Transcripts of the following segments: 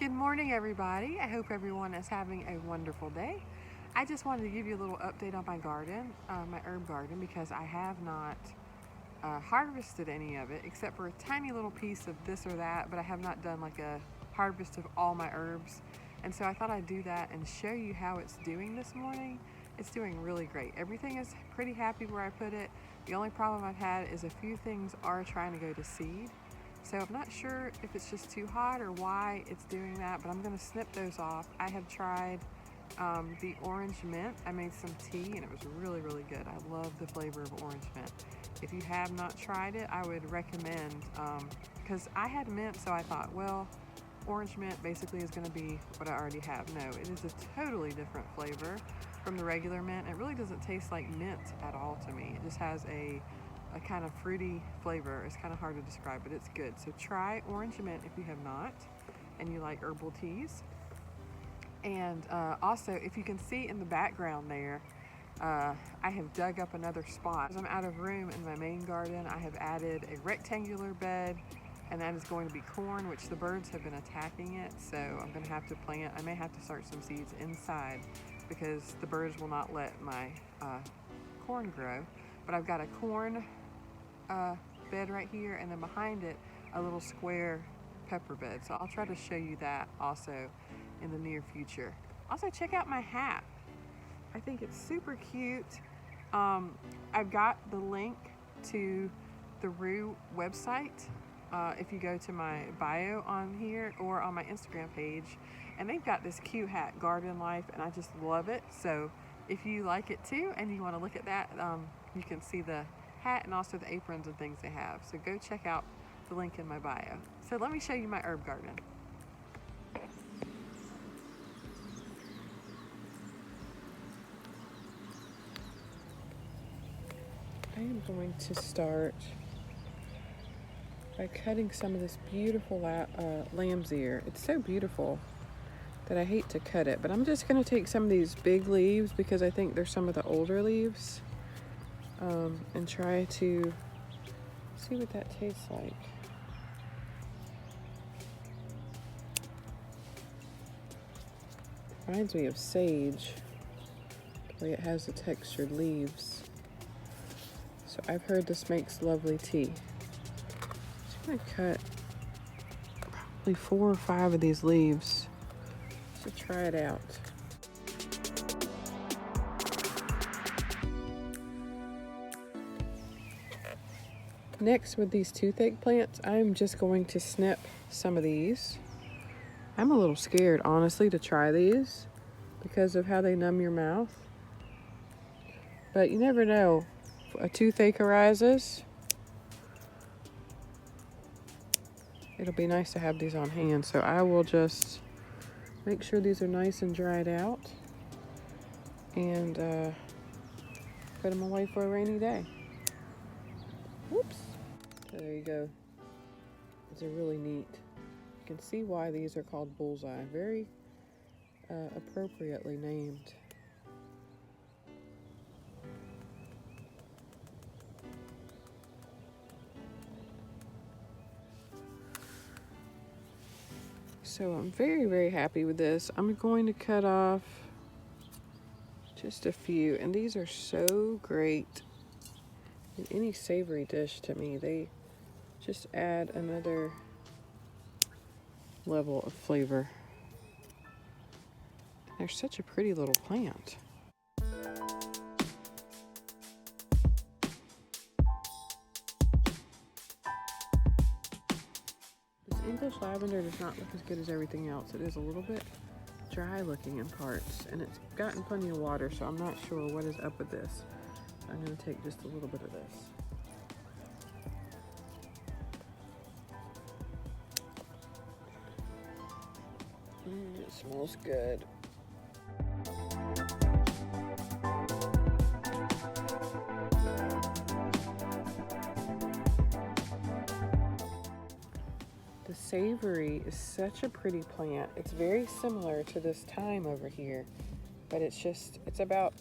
Good morning, everybody. I hope everyone is having a wonderful day. I just wanted to give you a little update on my garden, my herb garden, because I have not harvested any of it except for a tiny little piece of this or that, but I have not done like a harvest of all my herbs. And so I thought I'd do that and show you how it's doing this morning. It's doing really great. Everything is pretty happy where I put it. The only problem I've had is a few things are trying to go to seed. So I'm not sure if it's just too hot or why it's doing that, but I'm going to snip those off. I have tried the orange mint. I made some tea and it was really, really good. I love the flavor of orange mint. If you have not tried it, I would recommend, because I had mint, so I thought, well, orange mint basically is going to be what I already have. No, it is a totally different flavor from the regular mint. It really doesn't taste like mint at all to me. It just has a kind of fruity flavor. It's kind of hard to describe, but it's good. So try orange mint if you have not and you like herbal teas. And also, if you can see in the background there, I have dug up another spot. As I'm out of room in my main garden, I have added a rectangular bed, and that is going to be corn, which the birds have been attacking it. So I'm going to have to plant, I may have to start some seeds inside because the birds will not let my corn grow. But I've got a corn bed right here, and then behind it a little square pepper bed. So I'll try to show you that also in the near future. Also, check out my hat. I think it's super cute. I've got the link to the Rue website if you go to my bio on here or on my Instagram page, and they've got this cute hat, Garden Life, and I just love it. So if you like it too and you want to look at that, you can see the hat and also the aprons and things they have. So go check out the link in my bio. So let me show you my herb garden. I am going to start by cutting some of this beautiful lamb's ear. It's so beautiful that I hate to cut it, but I'm just going to take some of these big leaves because I think they're some of the older leaves, and try to see what that tastes like. Reminds me of sage, the way it has the textured leaves. So I've heard this makes lovely tea. I'm going to cut probably 4 or 5 of these leaves to try it out. Next, with these toothache plants, I'm just going to snip some of these. I'm a little scared, honestly, to try these because of how they numb your mouth. But you never know. If a toothache arises, it'll be nice to have these on hand. So I will just make sure these are nice and dried out and put them away for a rainy day. Whoops. So there you go. These are really neat. You can see why these are called bullseye. Very appropriately named. So I'm very, very happy with this. I'm going to cut off just a few, and these are so great in any savory dish to me. They just add another level of flavor. They're such a pretty little plant. This English lavender does not look as good as everything else. It is a little bit dry looking in parts, and it's gotten plenty of water, so I'm not sure what is up with this. So I'm going to take just a little bit of this. It smells good. The savory is such a pretty plant. It's very similar to this thyme over here, but it's about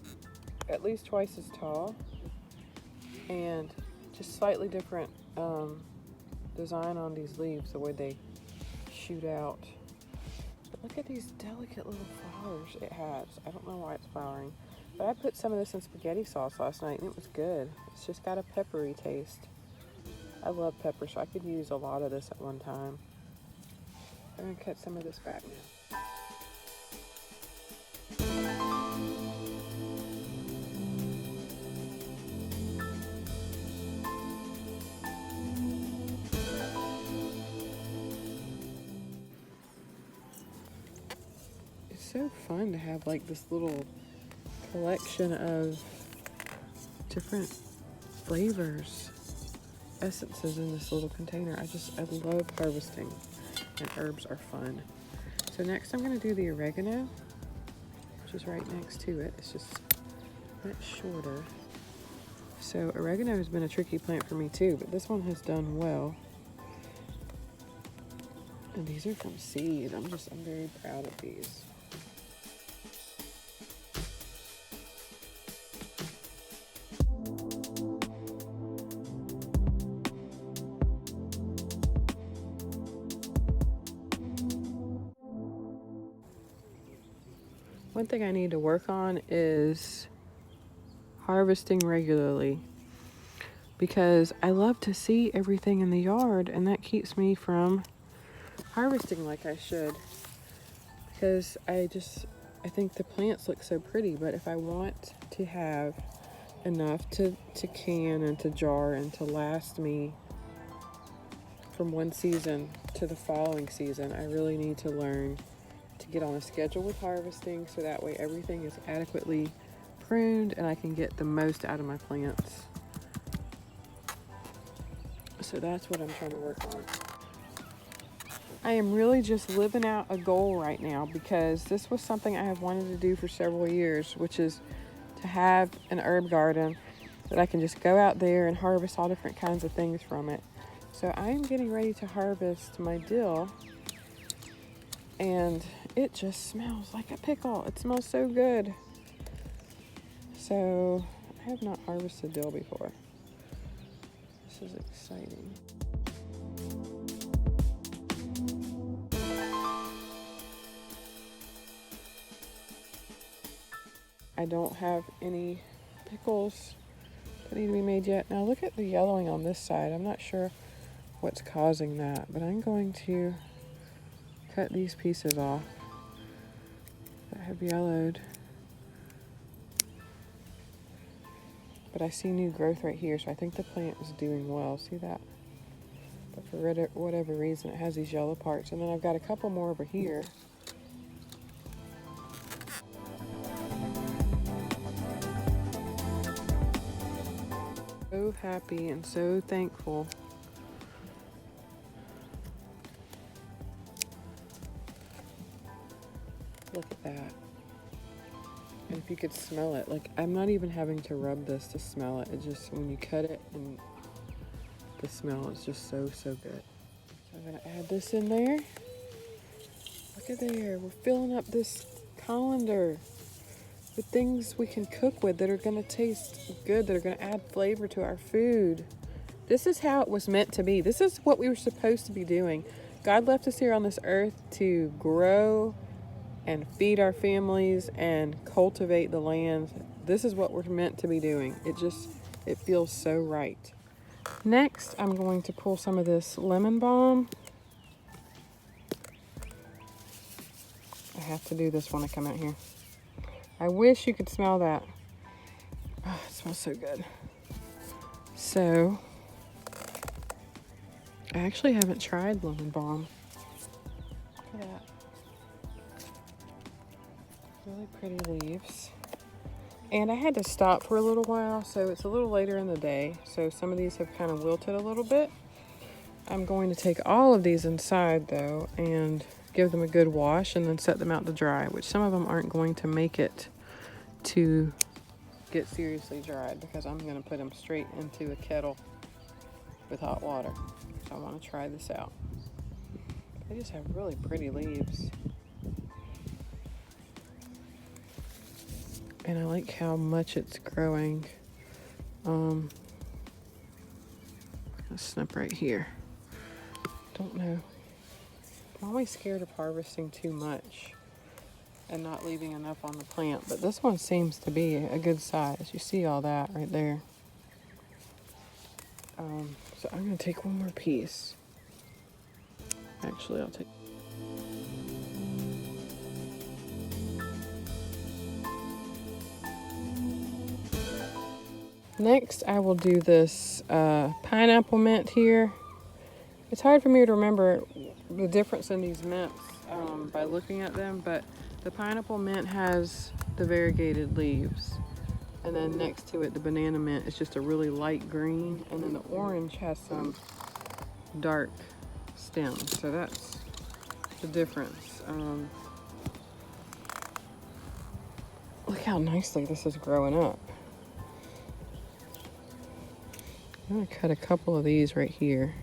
at least twice as tall and just slightly different design on these leaves, the way they shoot out. Look at these delicate little flowers it has. I don't know why it's flowering. But I put some of this in spaghetti sauce last night and it was good. It's just got a peppery taste. I love pepper, so I could use a lot of this at one time. I'm going to cut some of this back now. It's so fun to have like this little collection of different flavors, essences in this little container. I love harvesting, and herbs are fun. So next I'm going to do the oregano, which is right next to it. It's just much shorter. So oregano has been a tricky plant for me too, but this one has done well. And these are from seed. I'm very proud of these. One thing I need to work on is harvesting regularly, because I love to see everything in the yard and that keeps me from harvesting like I should, because I think the plants look so pretty. But if I want to have enough to can and to jar and to last me from one season to the following season, I really need to learn to get on a schedule with harvesting, so that way everything is adequately pruned and I can get the most out of my plants. So that's what I'm trying to work on. I am really just living out a goal right now, because this was something I have wanted to do for several years, which is to have an herb garden that I can just go out there and harvest all different kinds of things from it. So I am getting ready to harvest my dill, and it just smells like a pickle. It smells so good. So I have not harvested dill before. This is exciting. I don't have any pickles that need to be made yet. Now look at the yellowing on this side. I'm not sure what's causing that, but I'm going to cut these pieces off that have yellowed. But I see new growth right here, so I think the plant is doing well. See that? But for whatever reason, it has these yellow parts. And then I've got a couple more over here. So happy and so thankful. Look at that. And if you could smell it, like I'm not even having to rub this to smell it. It just, when you cut it, and the smell is just so good. So I'm gonna add this in there. Look at there, we're filling up this colander with things we can cook with that are gonna taste good, that are gonna add flavor to our food. This is how it was meant to be. This is what we were supposed to be doing. God left us here on this earth to grow and feed our families and cultivate the land. This is what we're meant to be doing. It feels so right. Next, I'm going to pull some of this lemon balm. I have to do this when I come out here. I wish you could smell that. Oh, it smells so good. So, I actually haven't tried lemon balm. Look at that. Really pretty leaves. And I had to stop for a little while, so it's a little later in the day. So some of these have kind of wilted a little bit. I'm going to take all of these inside though and give them a good wash and then set them out to dry, which some of them aren't going to make it to get seriously dried, because I'm going to put them straight into a kettle with hot water. So I want to try this out. They just have really pretty leaves. And I like how much it's growing. I'll snip right here. Don't know. I'm always scared of harvesting too much and not leaving enough on the plant, but this one seems to be a good size. You see all that right there. So I'm gonna take one more piece. Actually, I'll take. Next, I will do this pineapple mint here. It's hard for me to remember the difference in these mints by looking at them, but the pineapple mint has the variegated leaves. And then next to it, the banana mint is just a really light green. And then the orange has some dark stems. So that's the difference. Look how nicely this is growing up. I'm gonna cut a couple of these right here.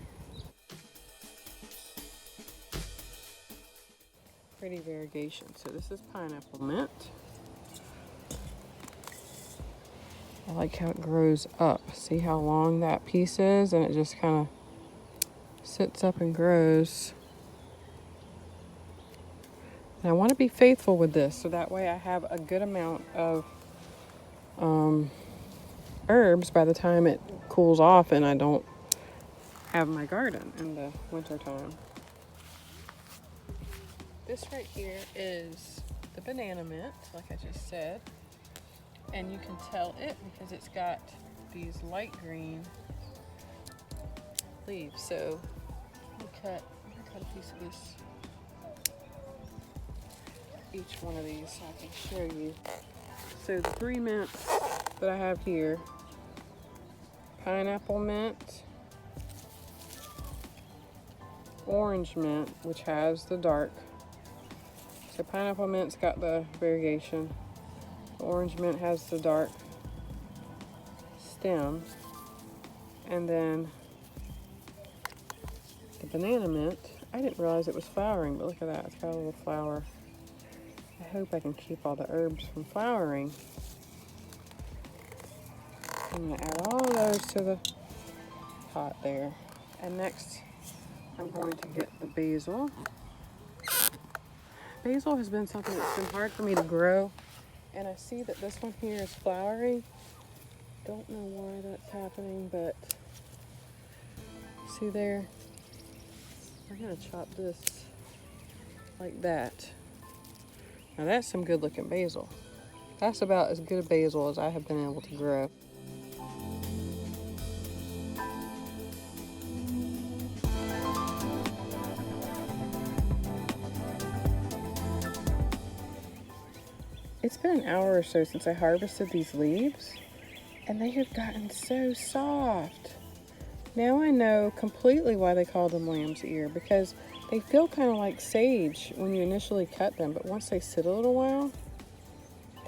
Pretty variegation. So this is pineapple mint. I like how it grows up. See how long that piece is? And it just kind of sits up and grows. And I want to be faithful with this so that way I have a good amount of herbs by the time it cools off and I don't have my garden in the winter time. This right here is the banana mint, like I just said. And you can tell it because it's got these light green leaves. So I'm gonna cut a piece of this, each one of these, so I can show you. So the 3 mints that I have here: pineapple mint, orange mint, which has the dark. So pineapple mint's got the variegation. The orange mint has the dark stem. And then the banana mint, I didn't realize it was flowering, but look at that, it's got a little flower. I hope I can keep all the herbs from flowering. I'm gonna add all those to the pot there. And next, I'm going to get the basil. Basil has been something that's been hard for me to grow. And I see that this one here is flowering. Don't know why that's happening, but see there? I'm gonna chop this like that. Now that's some good looking basil. That's about as good a basil as I have been able to grow. It's been an hour or so since I harvested these leaves, and they have gotten so soft. Now I know completely why they call them lamb's ear, because they feel kind of like sage when you initially cut them, but once they sit a little while,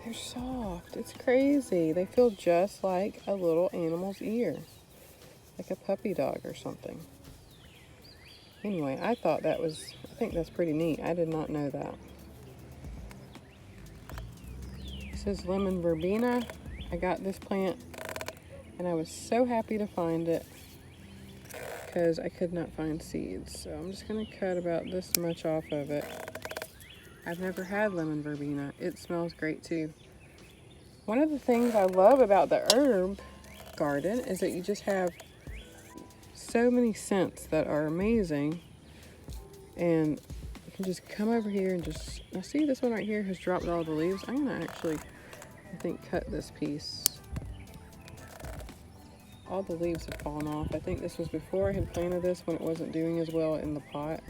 they're soft. It's crazy. They feel just like a little animal's ear, like a puppy dog or something. Anyway, I think that's pretty neat. I did not know that. This is lemon verbena. I got this plant and I was so happy to find it because I could not find seeds. So I'm just gonna cut about this much off of it. I've never had lemon verbena. It smells great too. One of the things I love about the herb garden is that you just have so many scents that are amazing. And you can just come over here and just, now see this one right here has dropped all the leaves. I'm gonna actually, I think, cut this piece. All the leaves have fallen off. I think this was before I had planted this when it wasn't doing as well in the pot.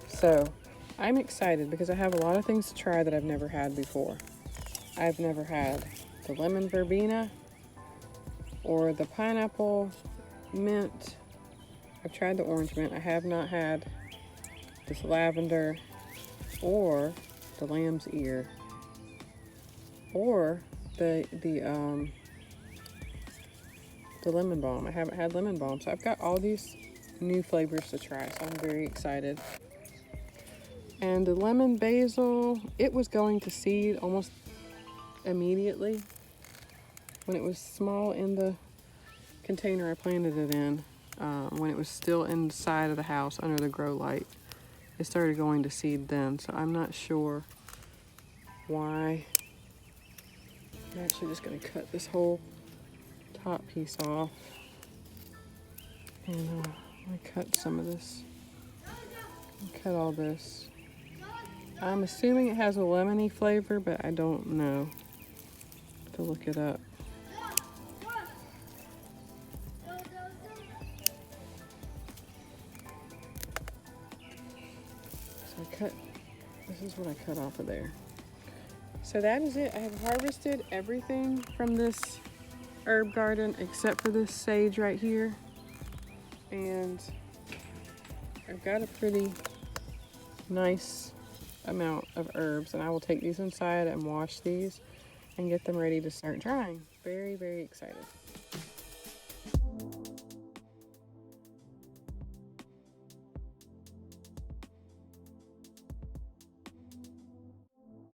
So I'm excited because I have a lot of things to try that I've never had before. I've never had the lemon verbena or the pineapple mint. I've tried the orange mint. I have not had this lavender or the lamb's ear or the lemon balm. I haven't had lemon balm, so I've got all these new flavors to try, so I'm very excited. And the lemon basil, it was going to seed almost immediately when it was small in the container I planted it in. when it was still inside of the house under the grow light. It started going to seed then, so I'm not sure why. I'm actually just going to cut this whole top piece off, and I'm going to cut some of this, cut all this. I'm assuming it has a lemony flavor, but I don't know. I have to look it up. So I cut, this is what I cut off of there. So that is it. I have harvested everything from this herb garden except for this sage right here. And I've got a pretty nice amount of herbs, and I will take these inside and wash these and get them ready to start drying. Very, very excited.